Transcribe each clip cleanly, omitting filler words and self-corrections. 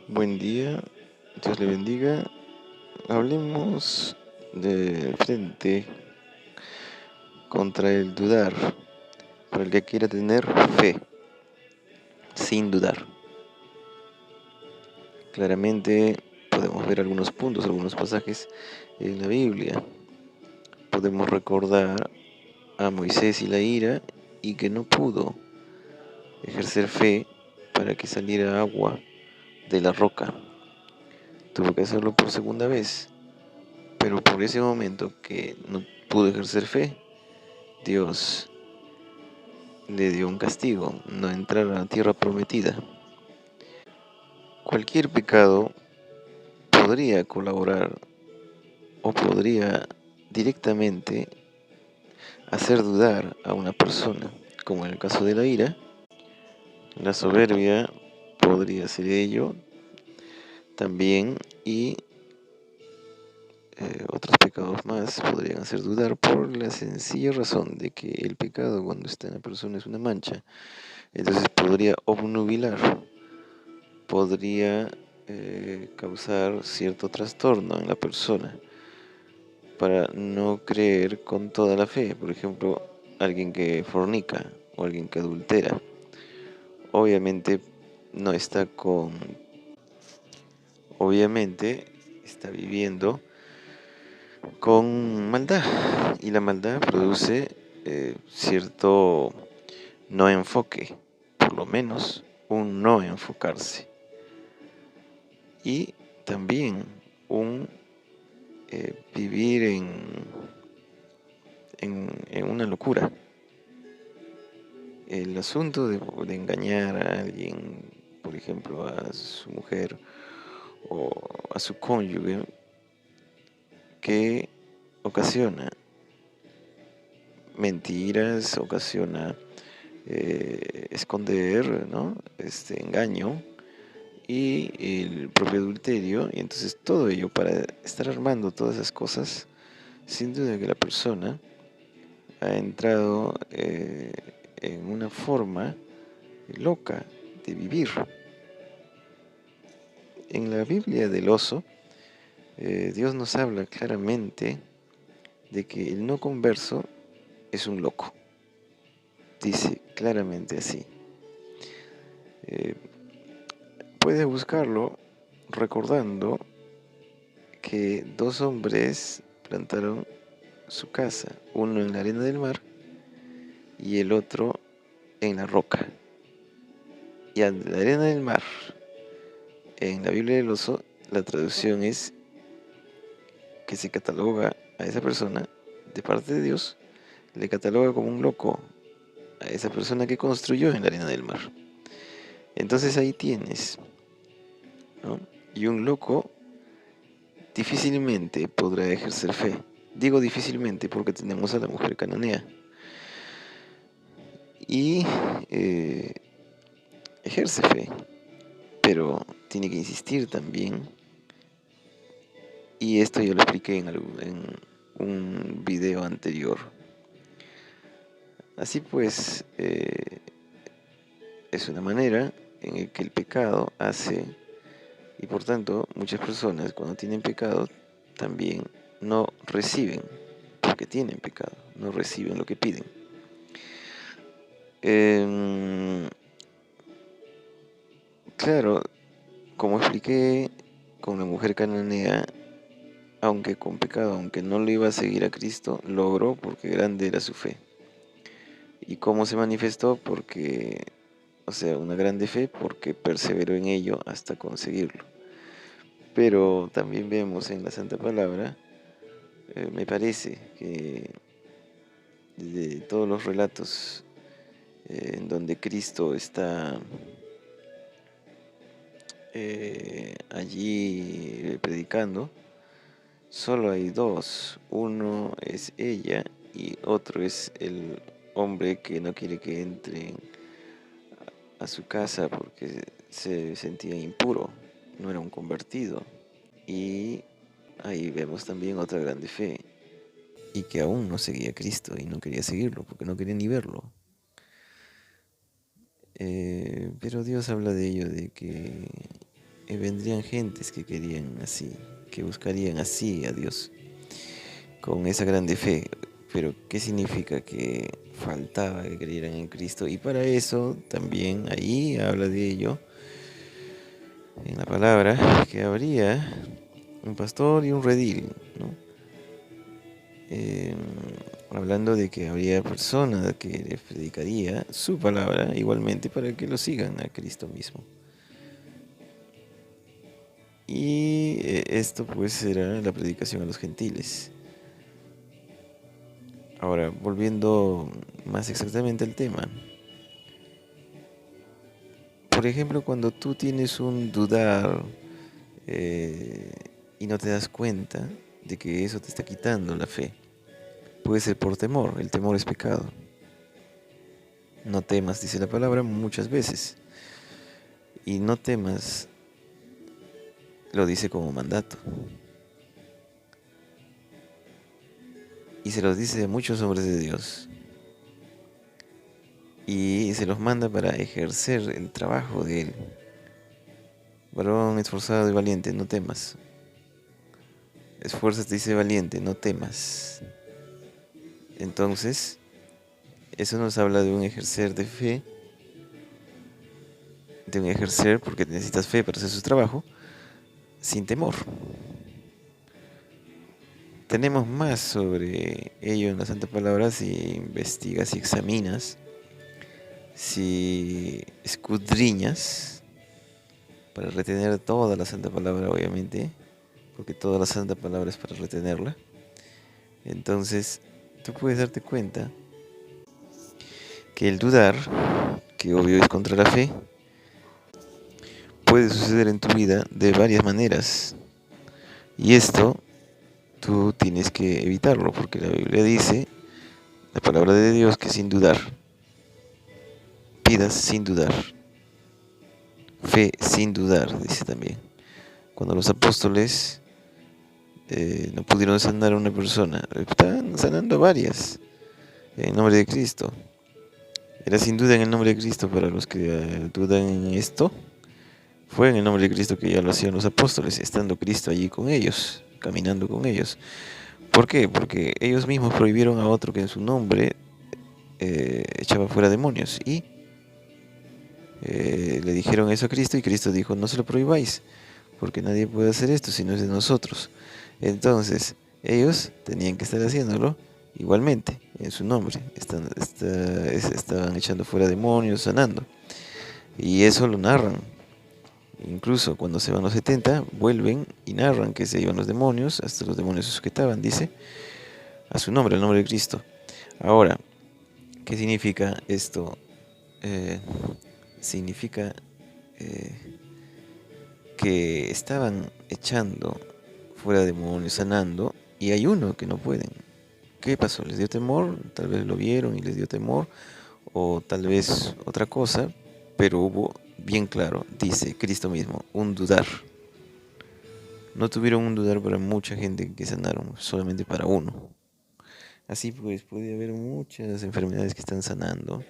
Buen día, Dios le bendiga. Hablemos de frente contra el dudar, para el que quiera tener fe, sin dudar. Claramente podemos ver algunos puntos, algunos pasajes en la Biblia. Podemos recordar a Moisés y la ira y que no pudo ejercer fe para que saliera agua de la roca. Tuvo que hacerlo por segunda vez, pero por ese momento que no pudo ejercer fe, Dios le dio un castigo, no entrar a la tierra prometida. Cualquier pecado podría colaborar o podría directamente hacer dudar a una persona, como en el caso de la ira. La soberbia podría ser ello también, y otros pecados más podrían hacer dudar por la sencilla razón de que el pecado, cuando está en la persona, es una mancha. Entonces podría obnubilar, podría causar cierto trastorno en la persona para no creer con toda la fe. Por ejemplo, alguien que fornica o alguien que adultera, obviamente no está obviamente está viviendo con maldad, y la maldad produce cierto no enfoque, por lo menos un no enfocarse, y también un vivir en una locura. El asunto de engañar a alguien, por ejemplo a su mujer o a su cónyuge, que ocasiona mentiras, ocasiona esconder, ¿no? Este engaño y el propio adulterio, y entonces todo ello para estar armando todas esas cosas. Sin duda que la persona ha entrado en una forma loca de vivir. En la Biblia del oso, Dios nos habla claramente de que el no converso es un loco. Dice claramente así. Eh, Puedes buscarlo recordando que dos hombres plantaron su casa, uno en la arena del mar y el otro en la roca. Y a la arena del mar, en la Biblia del oso, la traducción es que se cataloga a esa persona de parte de Dios, le cataloga como un loco a esa persona que construyó en la arena del mar. Entonces ahí tienes, ¿no? Y un loco difícilmente podrá ejercer fe. Digo difícilmente porque tenemos a la mujer cananea. Y ejerce fe, pero tiene que insistir también. Y esto yo lo expliqué en un video anterior. Así pues, es una manera en la que el pecado hace, y por tanto muchas personas cuando tienen pecado también no reciben, porque tienen pecado, no reciben lo que piden. Claro, como expliqué con la mujer cananea, aunque con pecado, aunque no le iba a seguir a Cristo, logró porque grande era su fe. ¿Y cómo se manifestó? Porque, o sea, una grande fe porque perseveró en ello hasta conseguirlo. Pero también vemos en la Santa Palabra, me parece que de todos los relatos en donde Cristo está allí predicando, solo hay dos. Uno es ella y otro es el hombre que no quiere que entre a su casa porque se sentía impuro, no era un convertido. Y ahí vemos también otra grande fe, y que aún no seguía a Cristo y no quería seguirlo porque no quería ni verlo. Pero Dios habla de ello, de que vendrían gentes que querían así, que buscarían así a Dios, con esa grande fe. Pero ¿qué significa? Que faltaba que creyeran en Cristo. Y para eso también ahí habla de ello en la palabra, que habría un pastor y un redil, ¿no? Eh, Hablando de que habría personas que les predicaría su palabra igualmente para que lo sigan a Cristo mismo. Y esto pues será la predicación a los gentiles. Ahora, volviendo más exactamente al tema. Por ejemplo, cuando tú tienes un dudar eh, y no te das cuenta de que eso te está quitando la fe, puede ser por temor. El temor es pecado. No temas, dice la palabra muchas veces. Y no temas lo dice como mandato. Y se los dice a muchos hombres de Dios. Y se los manda para ejercer el trabajo de Él. Varón esforzado y valiente, no temas. Esfuérzate y sé valiente, no temas. Entonces, eso nos habla de un ejercer de fe, de un ejercer porque necesitas fe para hacer su trabajo, sin temor. Tenemos más sobre ello en la Santa Palabra si investigas y examinas, si escudriñas, para retener toda la Santa Palabra, obviamente, porque toda la Santa Palabra es para retenerla. Entonces, tú puedes darte cuenta que el dudar, que obvio es contra la fe, puede suceder en tu vida de varias maneras. Y esto tú tienes que evitarlo, porque la Biblia dice, la palabra de Dios, que sin dudar, pidas sin dudar, fe sin dudar, dice también. Cuando los apóstoles no pudieron sanar a una persona, estaban sanando a varias en nombre de Cristo. Era sin duda en el nombre de Cristo. Para los que dudan en esto, fue en el nombre de Cristo que ya lo hacían los apóstoles, estando Cristo allí con ellos, caminando con ellos. ¿Por qué? Porque ellos mismos prohibieron a otro que en su nombre echaba fuera demonios. Y le dijeron eso a Cristo y Cristo dijo, no se lo prohibáis, porque nadie puede hacer esto si no es de nosotros. Entonces, ellos tenían que estar haciéndolo igualmente, en su nombre. Estaban echando fuera demonios, sanando. Y eso lo narran. Incluso cuando se van los 70, vuelven y narran que se iban los demonios, hasta los demonios se sujetaban, dice, a su nombre, al nombre de Cristo. Ahora, ¿qué significa esto? Significa que estaban echando fuera demonios, sanando, y hay uno que no pueden. ¿Qué pasó? ¿Les dio temor? Tal vez lo vieron y les dio temor, o tal vez otra cosa, pero hubo, bien claro, dice Cristo mismo, un dudar. No tuvieron un dudar para mucha gente que sanaron, solamente para uno. Así pues, puede haber muchas enfermedades que están sanando,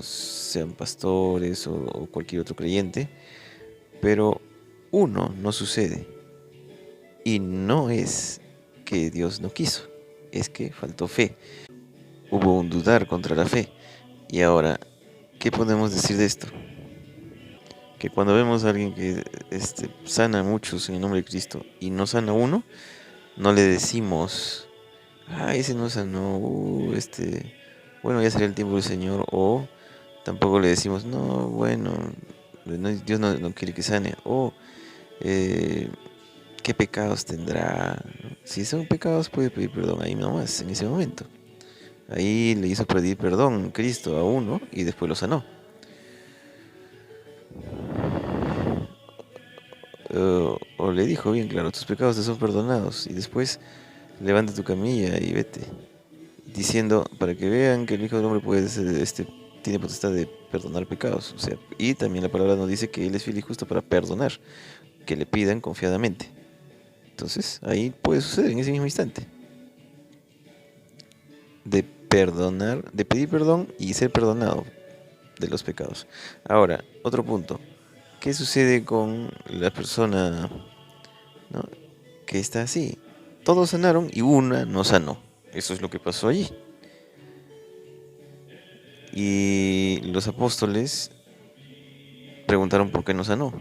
sean pastores o cualquier otro creyente, pero uno no sucede. Y no es que Dios no quiso, es que faltó fe. Hubo un dudar contra la fe. Y ahora, ¿qué podemos decir de esto? Que cuando vemos a alguien que sana a muchos en el nombre de Cristo y no sana a uno, no le decimos, ese no sanó, bueno, ya sería el tiempo del Señor, o tampoco le decimos, no, bueno, Dios no quiere que sane, o qué pecados tendrá. Si son pecados, puede pedir perdón ahí nomás, en ese momento. Ahí le hizo pedir perdón Cristo a uno y después lo sanó. O le dijo bien claro, tus pecados te son perdonados, y después levanta tu camilla y vete, diciendo, para que vean que el Hijo del Hombre puede ser, tiene potestad de perdonar pecados. O sea, y también la palabra nos dice que Él es fiel y justo para perdonar, que le pidan confiadamente. Entonces, ahí puede suceder en ese mismo instante. De perdonar, de pedir perdón y ser perdonado. de los pecados. Ahora, otro punto. ¿Qué sucede con la persona, ¿no?, que está así? Todos sanaron y una no sanó. Eso es lo que pasó allí. Y los apóstoles preguntaron por qué no sanó.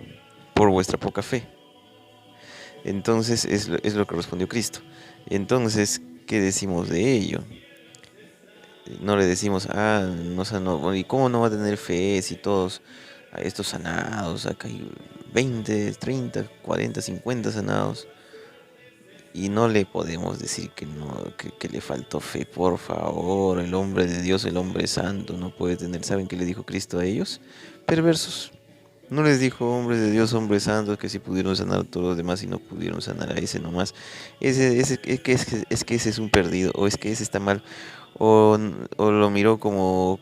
Por vuestra poca fe. Entonces es lo que respondió Cristo. Entonces, ¿qué decimos de ello? No le decimos, no sanó. Bueno, ¿y cómo no va a tener fe si todos estos sanados, acá hay 20, 30, 40, 50 sanados? Y no le podemos decir que no, que le faltó fe, por favor. El hombre de Dios, el hombre santo, no puede tener. ¿Saben qué le dijo Cristo a ellos? Perversos. No les dijo hombres de Dios, hombres santos, que si pudieron sanar a todos los demás y no pudieron sanar a ese nomás. Es que ese es un perdido, o es que ese está mal, o lo miró como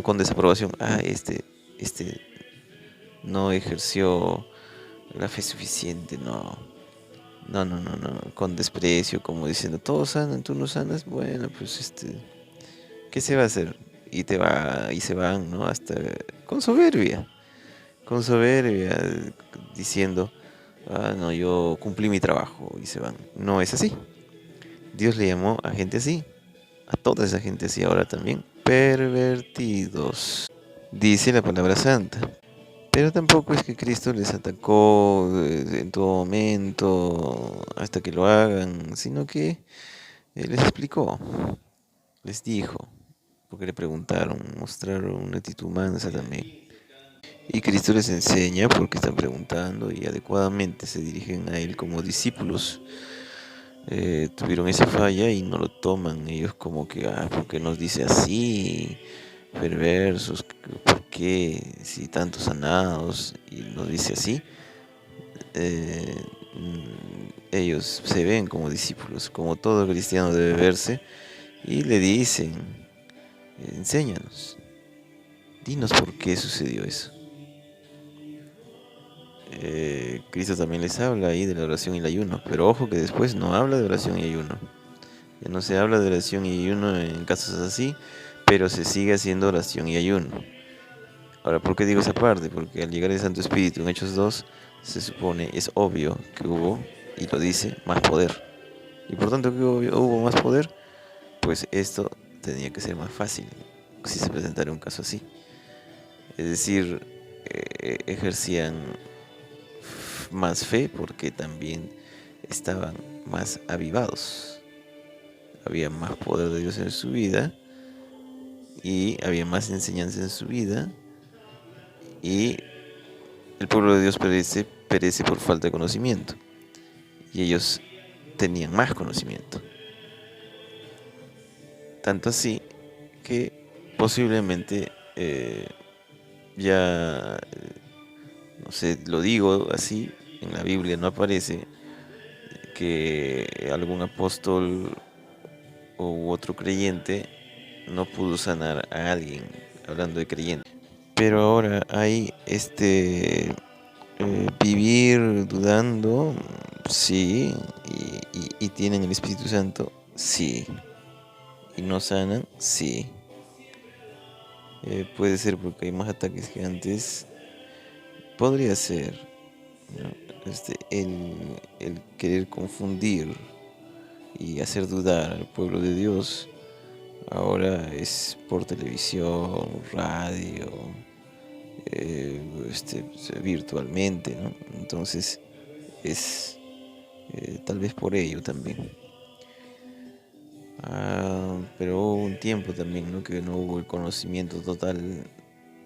con desaprobación. Este no ejerció la fe suficiente, no. No, con desprecio, como diciendo, todos sanan, tú no sanas, bueno, pues ¿qué se va a hacer? Y se van, ¿no? Hasta con soberbia, diciendo, no, yo cumplí mi trabajo y se van. No es así. Dios le llamó a gente así, a toda esa gente así ahora también, pervertidos, dice la palabra santa. Pero tampoco es que Cristo les atacó en todo momento hasta que lo hagan, sino que les explicó, les dijo, porque le preguntaron, mostraron una actitud mansa también. Y Cristo les enseña porque están preguntando y adecuadamente se dirigen a Él como discípulos. Tuvieron esa falla y no lo toman ellos como que, ¿por qué nos dice así? Perversos, ¿por qué si tantos sanados y nos dice así? Ellos se ven como discípulos, como todo cristiano debe verse, y le dicen, enséñanos, dinos por qué sucedió eso. Cristo también les habla ahí de la oración y el ayuno, pero ojo que después no habla de oración y ayuno. Ya no se habla de oración y ayuno en casos así, pero se sigue haciendo oración y ayuno. Ahora, ¿por qué digo esa parte? Porque al llegar el Santo Espíritu en Hechos 2, se supone, es obvio que hubo, y lo dice, más poder. Y por tanto que hubo más poder, pues esto tenía que ser más fácil si se presentara un caso así. Es decir, ejercían más fe porque también estaban más avivados. Había más poder de Dios en su vida y había más enseñanza en su vida, y el pueblo de Dios perece por falta de conocimiento, y ellos tenían más conocimiento. Tanto así que posiblemente ya, no sé, lo digo así, en la Biblia no aparece que algún apóstol u otro creyente no pudo sanar a alguien, hablando de creyente. Pero ahora hay vivir dudando, sí, y tienen el Espíritu Santo, sí, y no sanan, sí. Puede ser porque hay más ataques que antes, podría ser, ¿no? El querer confundir y hacer dudar al pueblo de Dios ahora es por televisión, radio, virtualmente, ¿no? Entonces es tal vez por ello también. Pero hubo un tiempo también, ¿no?, que no hubo el conocimiento total,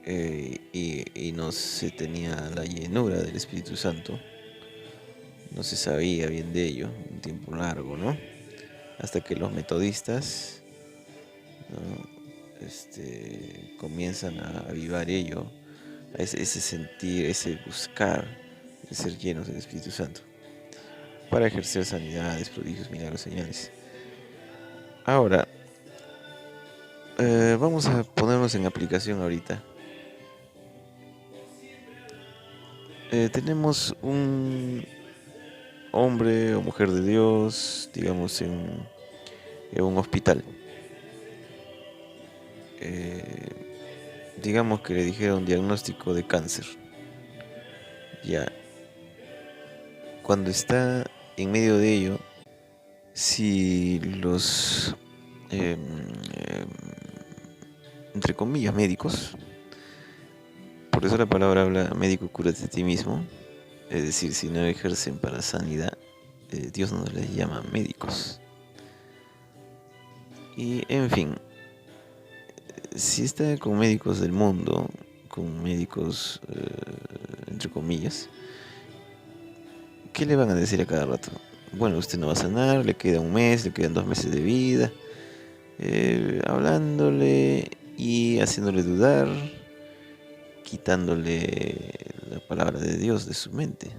y no se tenía la llenura del Espíritu Santo. No se sabía bien de ello, un tiempo largo, ¿no? Hasta que los metodistas, ¿no?, comienzan a avivar ello, a ese sentir, ese buscar de ser llenos del Espíritu Santo, para ejercer sanidades, prodigios, milagros, señales. Ahora, vamos a ponernos en aplicación ahorita. Tenemos un hombre o mujer de Dios, digamos, en un hospital. digamos que le dijera un diagnóstico de cáncer. Ya, cuando está en medio de ello, si los, em, em, entre comillas, médicos, por eso la palabra habla médico, cúrate a ti mismo, es decir, si no ejercen para sanidad, Dios no les llama médicos. Y en fin, si está con médicos del mundo, con médicos, entre comillas, ¿qué le van a decir a cada rato? Bueno, usted no va a sanar, le queda un mes, le quedan 2 meses de vida, hablándole y haciéndole dudar, quitándole la palabra de Dios de su mente.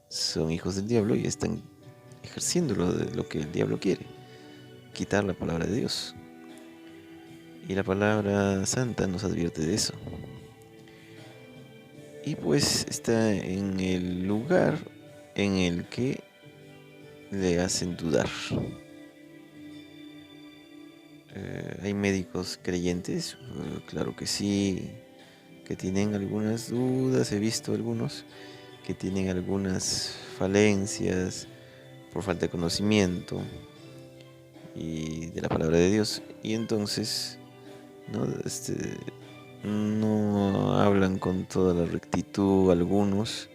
Son hijos del diablo y están ejerciendo lo que el diablo quiere, quitar la palabra de Dios. Y la palabra santa nos advierte de eso. Y pues está en el lugar en el que le hacen dudar. Hay médicos creyentes, claro que sí, que tienen algunas dudas, he visto algunos que tienen algunas falencias por falta de conocimiento y de la palabra de Dios, y entonces no, no hablan con toda la rectitud algunos.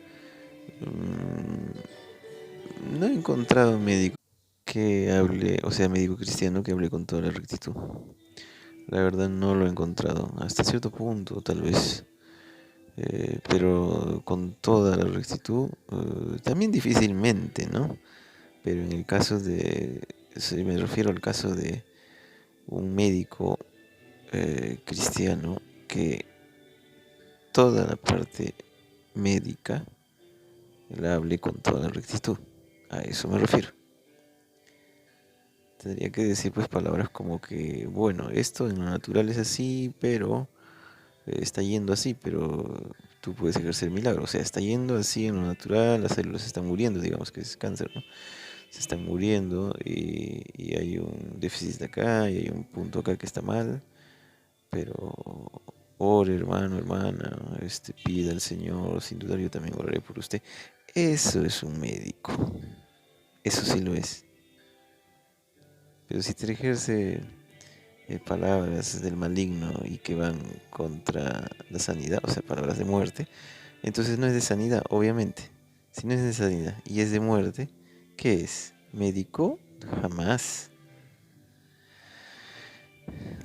No he encontrado médico que hable, o sea, médico cristiano que hable con toda la rectitud. La verdad no lo he encontrado, hasta cierto punto tal vez, pero con toda la rectitud, también difícilmente, ¿no? Pero en el caso de, si me refiero al caso de un médico cristiano que toda la parte médica la hable con toda la rectitud, a eso me refiero. Tendría que decir pues palabras como que, bueno, esto en lo natural es así, pero está yendo así, pero tú puedes ejercer milagros. O sea, está yendo así en lo natural, las células están muriendo, digamos que es cáncer, ¿no? Se están muriendo y hay un déficit acá y hay un punto acá que está mal, pero ore, hermano, hermana, pida al Señor, sin dudar yo también oraré por usted. Eso es un médico, eso sí lo es. Pero si te ejerce palabras del maligno y que van contra la sanidad, o sea, palabras de muerte, entonces no es de sanidad, obviamente. Si no es de sanidad y es de muerte, ¿qué es? ¿Médico? Jamás.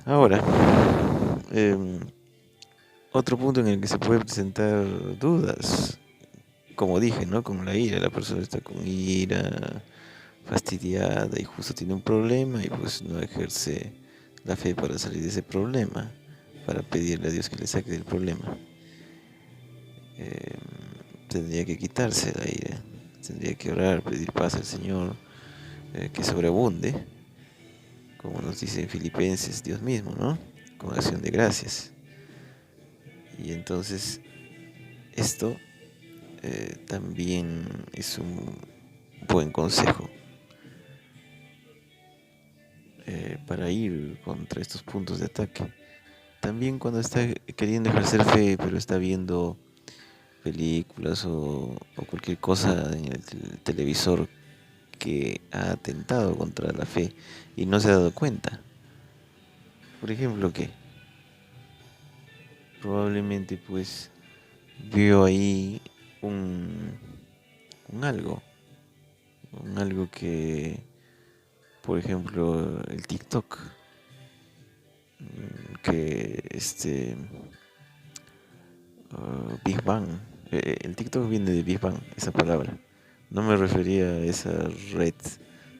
Ahora, em, otro punto en el que se puede presentar dudas, como dije, ¿no? Con la ira, la persona está con ira, fastidiada y justo tiene un problema y pues no ejerce la fe para salir de ese problema, para pedirle a Dios que le saque del problema. Tendría que quitarse la ira, tendría que orar, pedir paz al Señor, que sobreabunde, como nos dice en Filipenses Dios mismo, ¿no? Con acción de gracias. Y entonces esto también es un buen consejo para ir contra estos puntos de ataque. También cuando está queriendo ejercer fe, pero está viendo películas o cualquier cosa en el televisor que ha atentado contra la fe y no se ha dado cuenta. Por ejemplo, que probablemente pues vio ahí un, un algo, un algo que, por ejemplo, el TikTok, que Big Bang, el TikTok viene de Big Bang, esa palabra. No me refería a esa red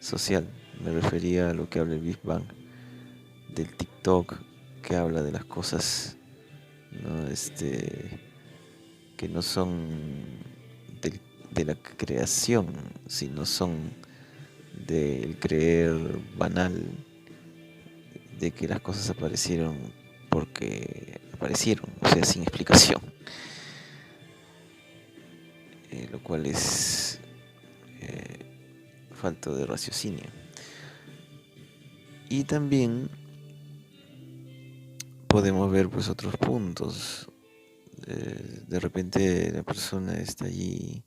social, me refería a lo que habla el Big Bang, del TikTok, que habla de las cosas, ¿no? Que no son de la creación, sino son del creer banal, de que las cosas aparecieron porque aparecieron, o sea, sin explicación, lo cual es eh, falta de raciocinio. Y también podemos ver pues otros puntos. De repente la persona está allí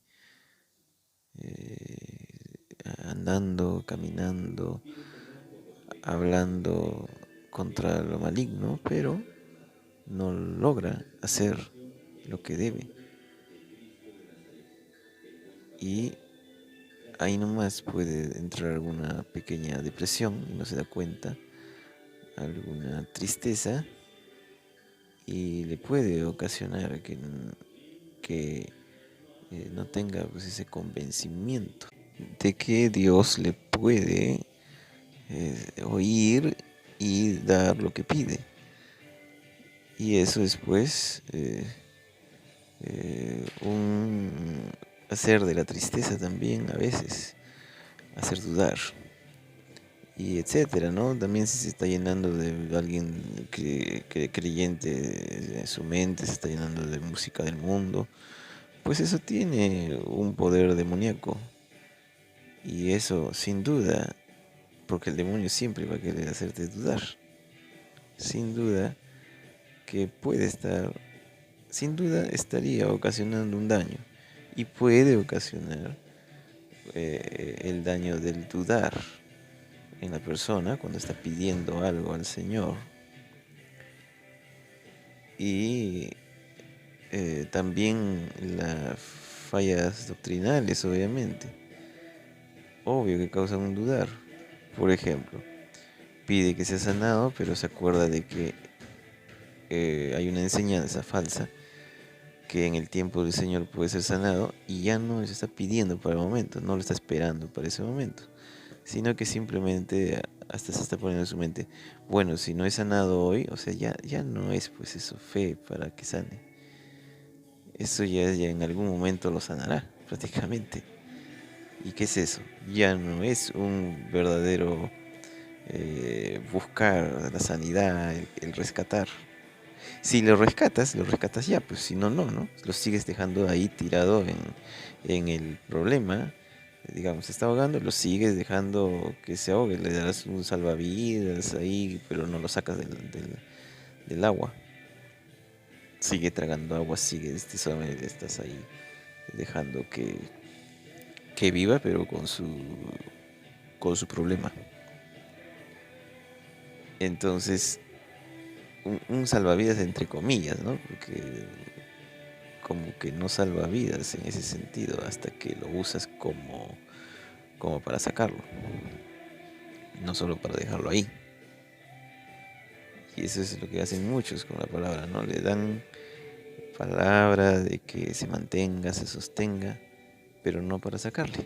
andando, caminando, hablando contra lo maligno, pero no logra hacer lo que debe. Y ahí nomás puede entrar alguna pequeña depresión y no se da cuenta, alguna tristeza, y le puede ocasionar que no tenga pues, ese convencimiento de que Dios le puede oír y dar lo que pide. Y eso es pues hacer de la tristeza también a veces, hacer dudar. Y etcétera, ¿no? También si se está llenando de alguien que creyente en su mente, se está llenando de música del mundo, pues eso tiene un poder demoníaco. Y eso, sin duda, porque el demonio siempre va a querer hacerte dudar. Sin duda que puede estar, sin duda estaría ocasionando un daño. Y puede ocasionar el daño del dudar en la persona cuando está pidiendo algo al Señor. Y también las fallas doctrinales, obviamente. Obvio que causan un dudar. Por ejemplo, pide que sea sanado, pero se acuerda de que hay una enseñanza falsa que en el tiempo del Señor puede ser sanado y ya no se está pidiendo para el momento, no lo está esperando para ese momento, sino que simplemente hasta se está poniendo en su mente, bueno, si no es sanado hoy, o sea, ya no es pues eso fe para que sane. Eso ya en algún momento lo sanará, prácticamente. ¿Y qué es eso? Ya no es un verdadero buscar la sanidad, el rescatar. Si lo rescatas ya, pues si no, no. Lo sigues dejando ahí tirado en el problema. Digamos, se está ahogando, lo sigues dejando que se ahogue, le darás un salvavidas ahí, pero no lo sacas del agua. Sigue tragando agua, solamente estás ahí dejando que viva, pero con su problema. Entonces, un salvavidas entre comillas, ¿no? Porque como que no salva vidas en ese sentido hasta que lo usas como para sacarlo, no solo para dejarlo ahí. Y eso es lo que hacen muchos con la palabra, ¿no? Le dan palabra de que se mantenga, se sostenga, pero no para sacarle.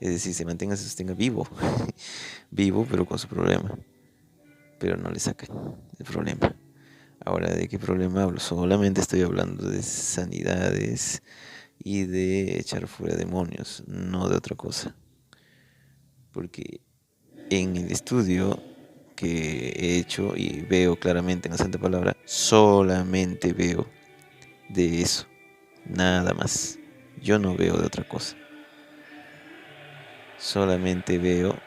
Es decir, se mantenga, se sostenga vivo, vivo, pero con su problema, pero no le sacan el problema. Ahora, ¿de qué problema hablo? Solamente estoy hablando de sanidades y de echar fuera demonios, no de otra cosa. Porque en el estudio que he hecho y veo claramente en la Santa Palabra, solamente veo de eso, nada más. Yo no veo de otra cosa. Solamente veo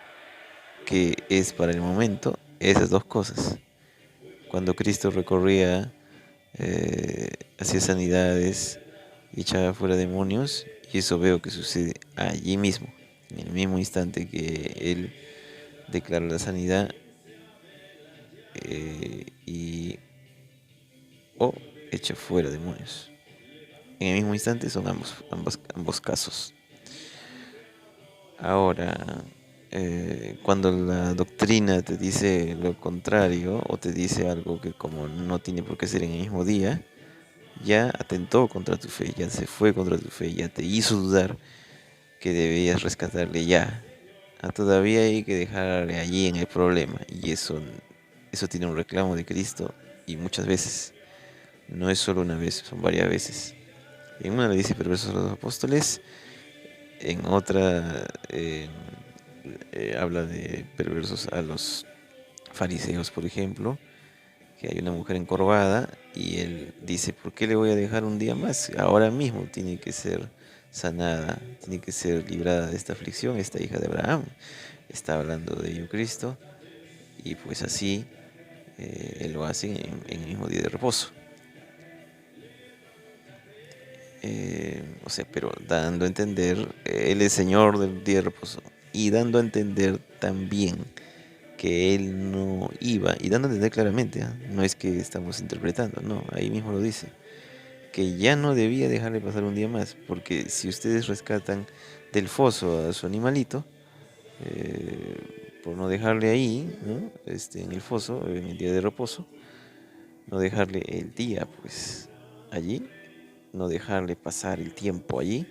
que es para el momento esas dos cosas. Cuando Cristo recorría, hacía sanidades y echaba fuera demonios, y eso veo que sucede allí mismo, en el mismo instante que Él declara la sanidad o echa fuera demonios. En el mismo instante son ambos casos. Ahora, cuando la doctrina te dice lo contrario o te dice algo que como no tiene por qué ser en el mismo día, ya atentó contra tu fe, ya se fue contra tu fe, ya te hizo dudar que debías rescatarle ya. Todavía hay que dejarle allí en el problema, y eso tiene un reclamo de Cristo, y muchas veces. No es solo una vez, son varias veces. En una le dice perversos a los apóstoles, en otra habla de perversos a los fariseos, por ejemplo, que hay una mujer encorvada y él dice, ¿por qué le voy a dejar un día más? Ahora mismo tiene que ser sanada, tiene que ser librada de esta aflicción, esta hija de Abraham. Está hablando de ello Cristo, y pues así Él lo hace en el mismo día de reposo. O sea, pero dando a entender, Él es Señor del día de reposo. Y dando a entender también que Él no iba, y dando a entender claramente, ¿ah? No es que estamos interpretando, no, ahí mismo lo dice, que ya no debía dejarle pasar un día más, porque si ustedes rescatan del foso a su animalito, por no dejarle ahí, ¿no? En el foso, en el día de reposo, no dejarle el día, pues, allí, no dejarle pasar el tiempo allí,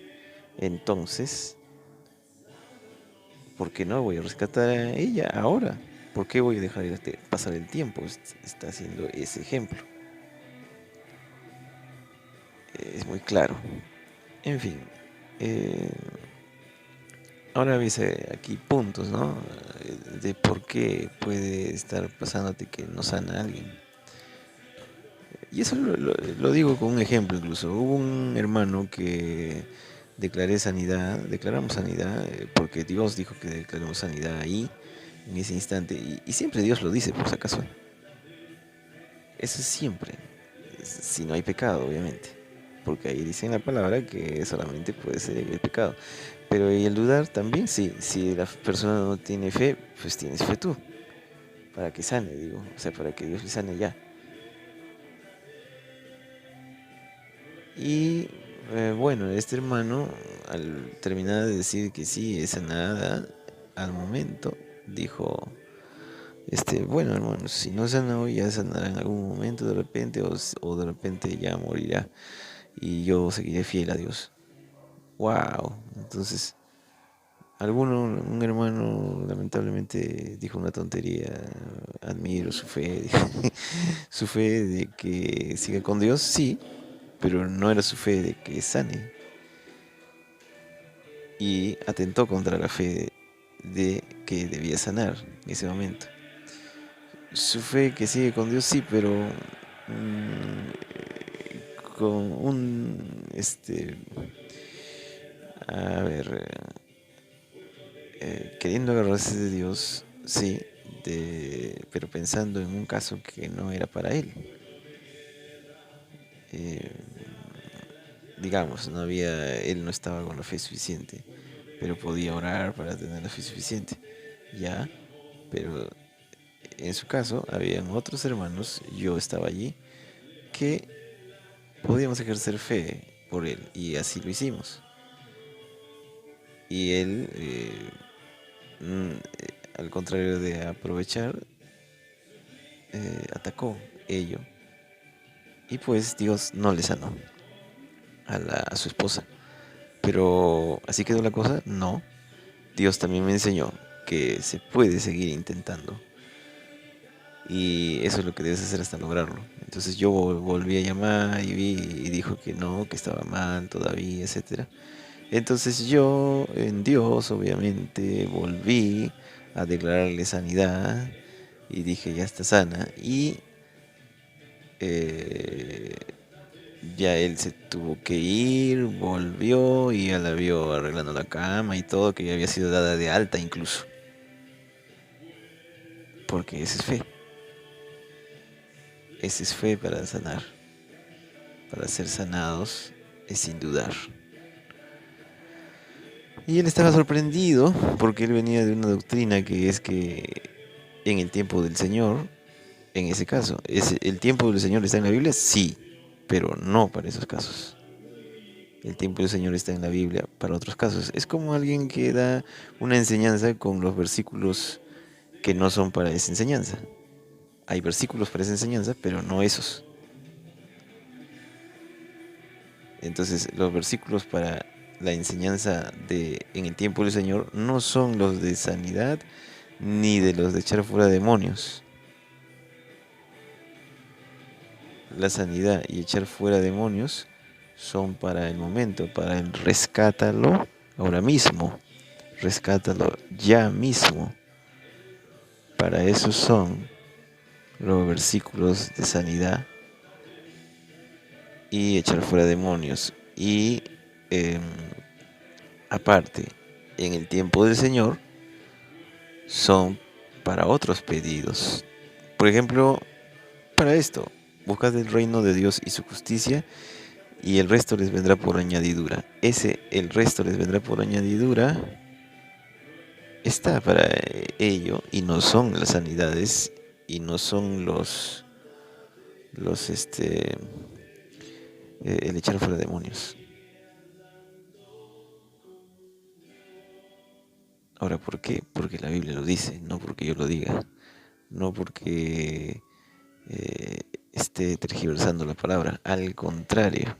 entonces, ¿por qué no voy a rescatar a ella ahora? ¿Por qué voy a dejar pasar el tiempo? Está haciendo ese ejemplo. Es muy claro. En fin, eh, ahora ves aquí puntos, ¿no? De por qué puede estar pasándote que no sana a alguien. Y eso lo digo con un ejemplo incluso. Hubo un hermano que declaramos sanidad, porque Dios dijo que declaramos sanidad ahí, en ese instante, y siempre Dios lo dice, por si acaso. Eso es siempre, si no hay pecado, obviamente. Porque ahí dice en la palabra que solamente puede ser el pecado. Pero y el dudar también, sí, si la persona no tiene fe, pues tienes fe tú, para que sane, digo, o sea, para que Dios le sane ya. Y bueno, este hermano, al terminar de decir que sí, es sanada, al momento dijo, bueno hermano, si no sana hoy, ya sanará en algún momento de repente, o de repente ya morirá, y yo seguiré fiel a Dios. Wow, entonces un hermano lamentablemente dijo una tontería. Admiro su fe, su fe de que siga con Dios, sí, pero no era su fe de que sane. Y atentó contra la fe de que debía sanar en ese momento. Su fe que sigue con Dios, sí, pero con a ver, queriendo agarrarse de Dios, sí, pero pensando en un caso que no era para él. Eh, digamos, él no estaba con la fe suficiente, pero podía orar para tener la fe suficiente, ya, pero en su caso habían otros hermanos, yo estaba allí, que podíamos ejercer fe por él, y así lo hicimos. Y él, al contrario de aprovechar, atacó ello. Y pues Dios no le sanó a su esposa. Pero así quedó la cosa, no. Dios también me enseñó que se puede seguir intentando. Y eso es lo que debes hacer hasta lograrlo. Entonces yo volví a llamar y dijo que no, que estaba mal todavía, etcétera. Entonces yo, en Dios, obviamente, volví a declararle sanidad y dije, ya está sana. Y eh, ya él se tuvo que ir, volvió y ya la vio arreglando la cama y todo, que ya había sido dada de alta incluso. Porque esa es fe. Esa es fe para sanar. Para ser sanados es sin dudar. Y él estaba sorprendido porque él venía de una doctrina que es que en el tiempo del Señor, en ese caso, ¿el tiempo del Señor está en la Biblia? Sí, pero no para esos casos. El tiempo del Señor está en la Biblia para otros casos. Es como alguien que da una enseñanza con los versículos que no son para esa enseñanza. Hay versículos para esa enseñanza, pero no esos. Entonces, los versículos para la enseñanza en el tiempo del Señor no son los de sanidad ni de los de echar fuera demonios. La sanidad y echar fuera demonios son para el momento, para el rescátalo ahora mismo, rescátalo ya mismo. Para eso son los versículos de sanidad y echar fuera demonios. Y aparte, en el tiempo del Señor son para otros pedidos. Por ejemplo, para esto. Buscad el reino de Dios y su justicia, y el resto les vendrá por añadidura. El resto les vendrá por añadidura, está para ello, y no son las sanidades, y no son el echar fuera demonios. Ahora, ¿por qué? Porque la Biblia lo dice, no porque yo lo diga, no porque esté tergiversando la palabra. Al contrario,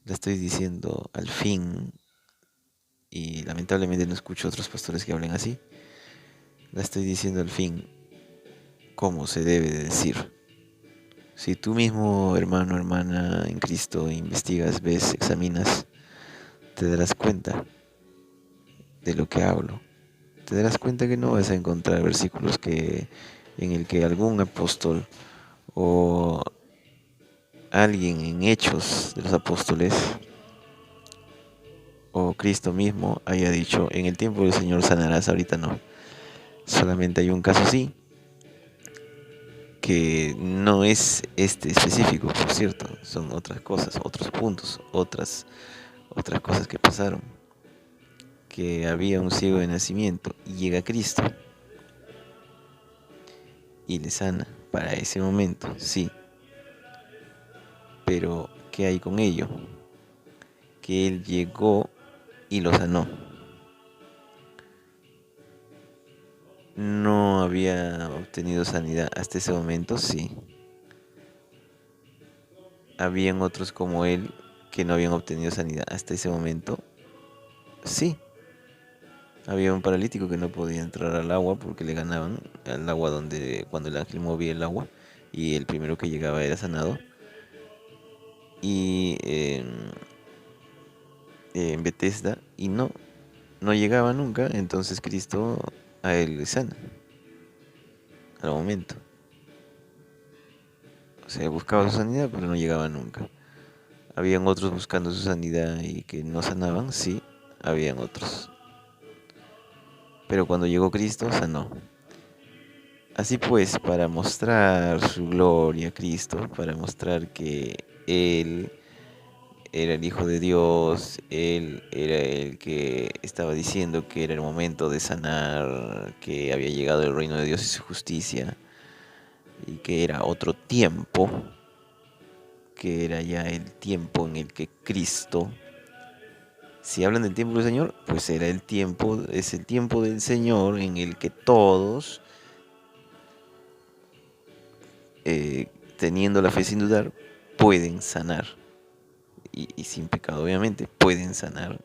la estoy diciendo al fin, y lamentablemente no escucho otros pastores que hablen así. La estoy diciendo al fin, como se debe de decir. Si tú mismo, hermano, hermana en Cristo, investigas, ves, examinas, te darás cuenta de lo que hablo. Te darás cuenta que no vas a encontrar versículos en el que algún apóstol o alguien en Hechos de los Apóstoles o Cristo mismo haya dicho: en el tiempo del Señor sanarás. Ahorita no. Solamente hay un caso así, que no es este específico, por cierto. Son otras cosas, otros puntos, otras cosas que pasaron. Que había un ciego de nacimiento y llega Cristo y le sana para ese momento, sí. Pero ¿qué hay con ello? Que él llegó y lo sanó. No había obtenido sanidad hasta ese momento, sí. Habían otros como él que no habían obtenido sanidad hasta ese momento, sí. Había un paralítico que no podía entrar al agua porque le ganaban al agua cuando el ángel movía el agua, y el primero que llegaba era sanado. Y en Bethesda, y no llegaba nunca, entonces Cristo a él le sana al momento. O sea, buscaba su sanidad, pero no llegaba nunca. Habían otros buscando su sanidad y que no sanaban, sí, habían otros. Pero cuando llegó Cristo, sanó. Así pues, para mostrar su gloria a Cristo, para mostrar que Él era el Hijo de Dios, Él era el que estaba diciendo que era el momento de sanar, que había llegado el reino de Dios y su justicia, y que era otro tiempo, que era ya el tiempo en el que Cristo, si hablan del tiempo del Señor, pues era es el tiempo del Señor en el que todos, teniendo la fe sin dudar, pueden sanar. Y sin pecado, obviamente, pueden sanar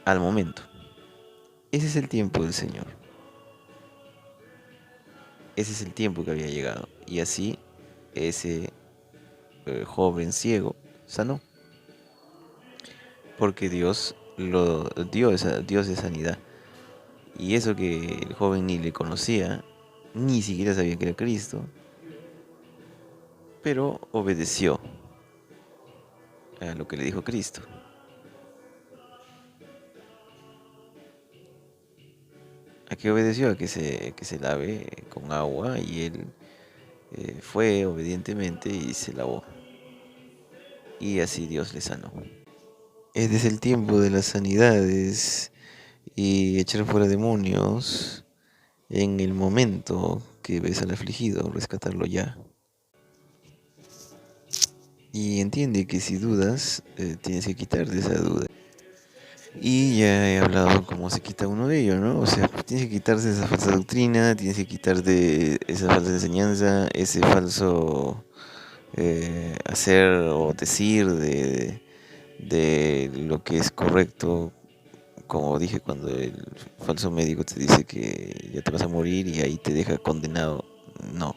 al momento. Ese es el tiempo del Señor. Ese es el tiempo que había llegado. Y así ese joven ciego sanó. Porque Dios lo dio, Dios de sanidad. Y eso que el joven ni le conocía, ni siquiera sabía que era Cristo, pero obedeció a lo que le dijo Cristo. ¿A qué obedeció? A que se lave con agua, y él fue obedientemente y se lavó. Y así Dios le sanó. Este es el tiempo de las sanidades y echar fuera demonios en el momento que ves al afligido, rescatarlo ya. Y entiende que si dudas, tienes que quitarte esa duda. Y ya he hablado cómo se quita uno de ellos, ¿no? O sea, tienes que quitarse esa falsa doctrina, tienes que quitarte esa falsa enseñanza, ese falso hacer o decir de lo que es correcto. Como dije, cuando el falso médico te dice que ya te vas a morir y ahí te deja condenado, no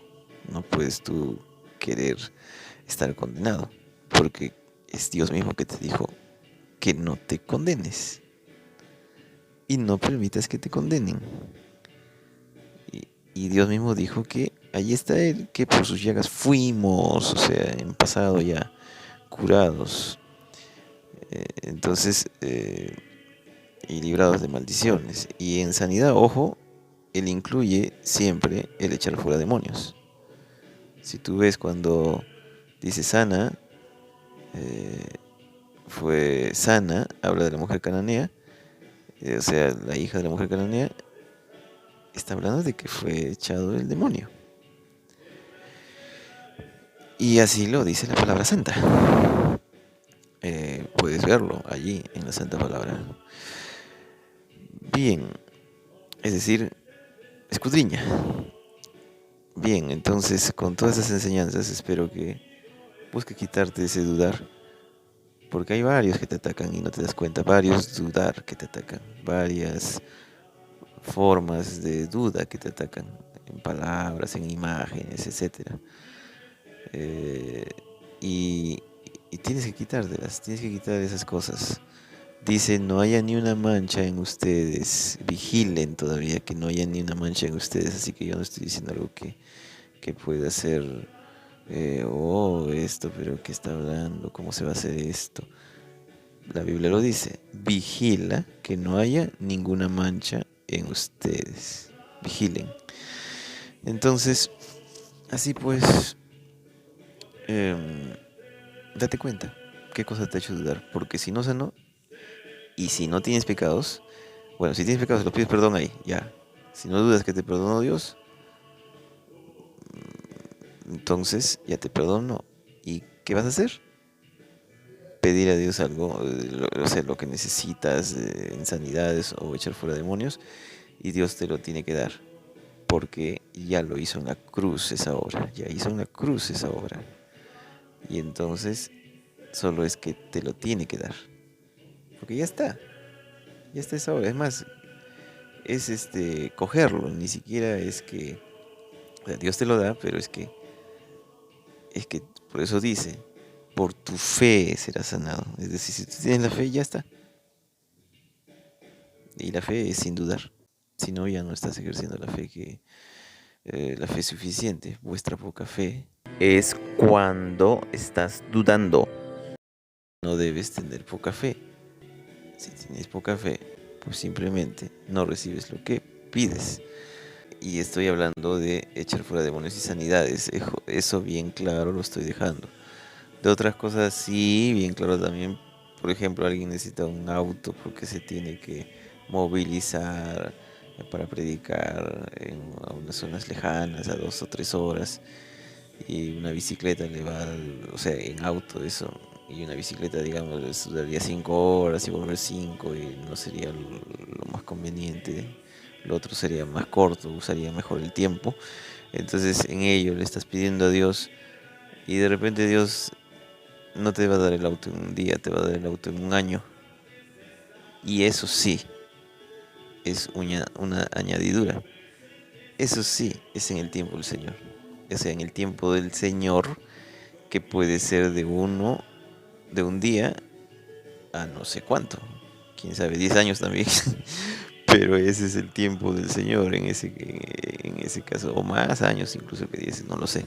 puedes tú querer estar condenado, porque es Dios mismo que te dijo que no te condenes y no permitas que te condenen. Y Dios mismo dijo que allí está Él, que por sus llagas fuimos, o sea, en pasado ya curados. Entonces, y librados de maldiciones. Y en sanidad, ojo, Él incluye siempre el echar fuera demonios. Si tú ves cuando dice sana, eh, fue sana, habla de la mujer cananea, o sea, la hija de la mujer cananea, está hablando de que fue echado el demonio. Y así lo dice la palabra santa. Puedes verlo allí en la santa palabra. Bien, es decir, escudriña. Bien, entonces con todas esas enseñanzas espero que busque quitarte ese dudar, porque hay varios que te atacan y no te das cuenta, varios dudar que te atacan, varias formas de duda que te atacan, en palabras, en imágenes, etcétera. Eh, y, y tienes que quitártelas, tienes que quitar esas cosas. Dice, no haya ni una mancha en ustedes, vigilen todavía que no haya ni una mancha en ustedes, así que yo no estoy diciendo algo que pueda ser, esto, pero ¿qué está hablando? ¿Cómo se va a hacer esto? La Biblia lo dice, vigila que no haya ninguna mancha en ustedes, vigilen. Entonces, así pues, date cuenta qué cosa te ha hecho dudar, porque si no sanó, y si no tienes pecados, bueno, si tienes pecados, lo pides perdón ahí, ya. Si no dudas que te perdonó Dios, entonces ya te perdonó. ¿Y qué vas a hacer? Pedir a Dios algo, o sea, lo que necesitas en sanidades o echar fuera demonios, y Dios te lo tiene que dar, porque ya lo hizo en la cruz esa obra, ya hizo en la cruz esa obra. Y entonces solo es que te lo tiene que dar, porque ya está esa obra. Es más, es cogerlo, ni siquiera es que, o sea, Dios te lo da, pero es que por eso dice, por tu fe serás sanado. Es decir, si tú tienes la fe, ya está. Y la fe es sin dudar. Si no, ya no estás ejerciendo la fe suficiente. Vuestra poca fe es cuando estás dudando. No debes tener poca fe. Si tienes poca fe, pues simplemente no recibes lo que pides. Y estoy hablando de echar fuera demonios y sanidades. Eso bien claro lo estoy dejando. De otras cosas sí, bien claro también. Por ejemplo, alguien necesita un auto porque se tiene que movilizar para predicar a unas zonas lejanas, a 2 o 3 horas. Y una bicicleta le va, o sea, en auto eso. Y una bicicleta, digamos, le daría 5 horas y volver 5 y no sería lo más conveniente. Lo otro sería más corto, usaría mejor el tiempo. Entonces en ello le estás pidiendo a Dios y de repente Dios no te va a dar el auto en un día, te va a dar el auto en un año. Y eso sí, es una añadidura. Eso sí, es en el tiempo del Señor. O sea, en el tiempo del Señor, que puede ser de un día a no sé cuánto. Quién sabe, 10 años también. Pero ese es el tiempo del Señor en ese caso. O más años incluso que 10, no lo sé.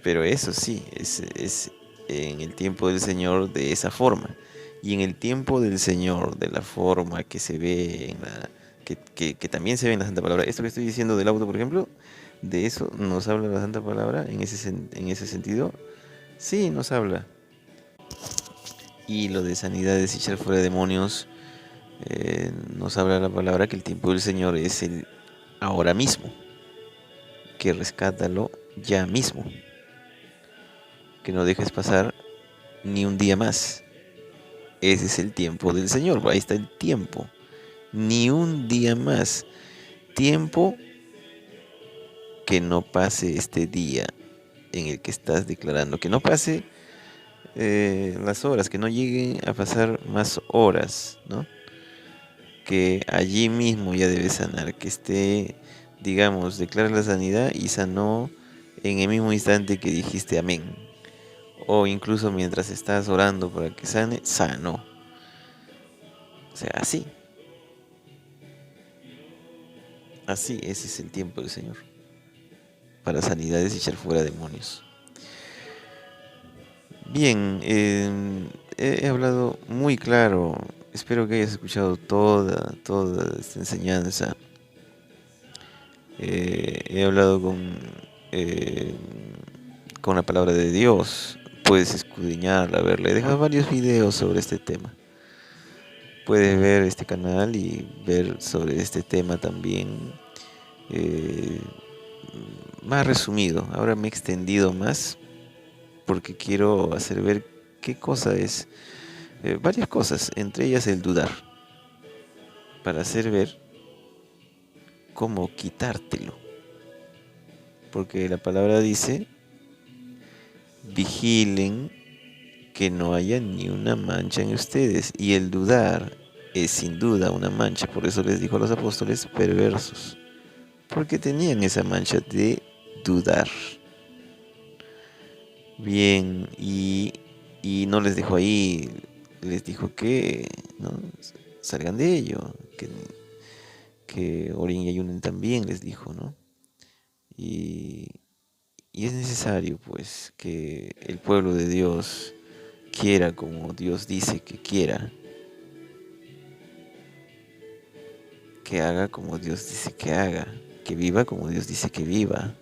Pero eso sí, es en el tiempo del Señor de esa forma. Y en el tiempo del Señor, de la forma que se ve que también se ve en la Santa Palabra. Esto que estoy diciendo del auto, por ejemplo, de eso nos habla la Santa Palabra en ese sentido. Sí, nos habla. Y lo de sanidades y echar fuera demonios, nos habla la palabra que el tiempo del Señor es el ahora mismo. Que rescátalo ya mismo. Que no dejes pasar ni un día más. Ese es el tiempo del Señor. Ahí está el tiempo. Ni un día más. Tiempo que no pase este día en el que estás declarando. Que no pase las horas. Que no lleguen a pasar más horas, ¿no? Que allí mismo ya debes sanar. Que esté, digamos, declara la sanidad y sanó en el mismo instante que dijiste amén. O incluso mientras estás orando para que sane, sanó. O sea, así. Así, ese es el tiempo del Señor. Para sanidades y echar fuera demonios. Bien, he hablado muy claro. Espero que hayas escuchado toda esta enseñanza. He hablado eh, con la palabra de Dios. Puedes escudriñarla, verla. He dejado varios videos sobre este tema. Puedes ver este canal y ver sobre este tema también eh, más resumido. Ahora me he extendido más porque quiero hacer ver qué cosa es, varias cosas, entre ellas el dudar, para hacer ver cómo quitártelo. Porque la palabra dice, vigilen que no haya ni una mancha en ustedes. Y el dudar es sin duda una mancha. Por eso les dijo a los apóstoles perversos. Porque tenían esa mancha de dudar. Bien, y no les dejó ahí, les dijo que ¿no? Salgan de ello, que oren y ayunen también, les dijo, ¿no? Y, y es necesario, pues, que el pueblo de Dios quiera como Dios dice que quiera, que haga como Dios dice que haga, que viva como Dios dice que viva.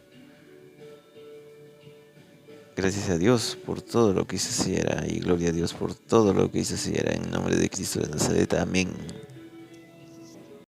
Gracias a Dios por todo lo que hizo Sierra y gloria a Dios por todo lo que hizo Sierra en nombre de Cristo de Nazaret. Amén.